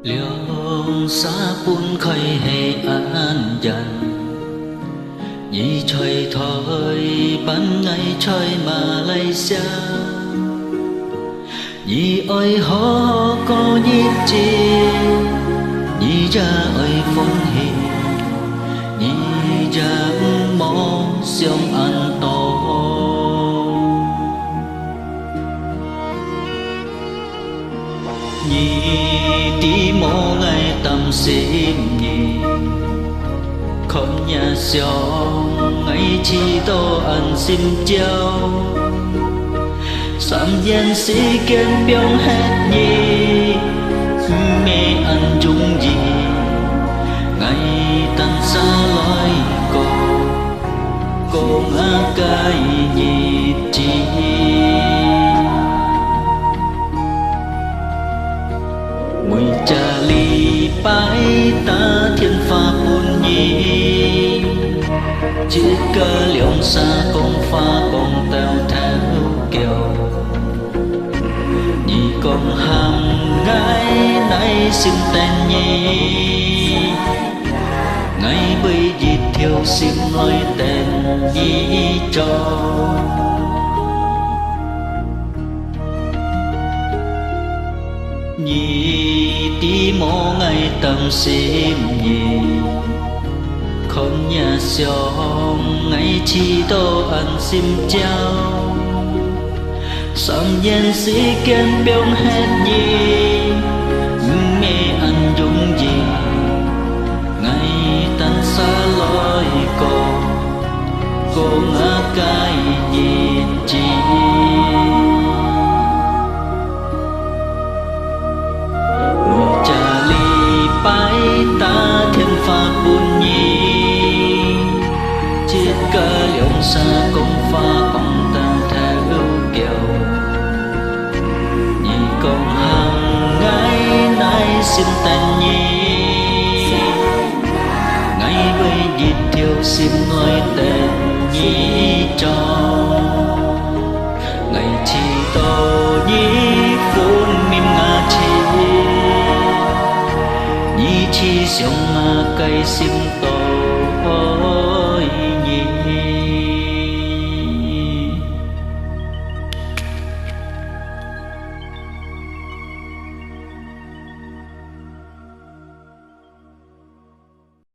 Liang xa buôn khơi hệ an dần nhị trời thôi ban ngày trời Malaysia nhị ơi họ có nhị chi nhị ra ơi phong hi nhị ra mong xiong an to nhị tí mô ngày tâm xin nhị không nhà xiong ngày chỉ tô ăn xin chào sám yên sĩ kiến biong hết nhị mê ăn chung gì ngày tan xa lối cô ngã cái nhị chi mùi trà ly bãi ta thiên pha buồn nhị chiếc cơ liông xa con pha con tèo theo kèo nhị con hàng gái nay xin tên nhị ngày bây dịp thiêu xin nói tên nhị cho nhị tí mô ngày tâm xin nhị không nhà xiong ngày chỉ tô ăn xin chào sám yên sĩ kiến biong hết nhị mê ăn dung gì ngày tan xa lối cô ngã cái nhìn chi bãi ta thiên pha buồn nhị chiếc cơ liông xa công pha con ta theo kèo nhị con hàng ngày nay xin tên nhị ngày bây dịp thiêu xin nói tên nhị cho ngày chi tô nhị phun mìm ngà chi chi xiong mà cây sim to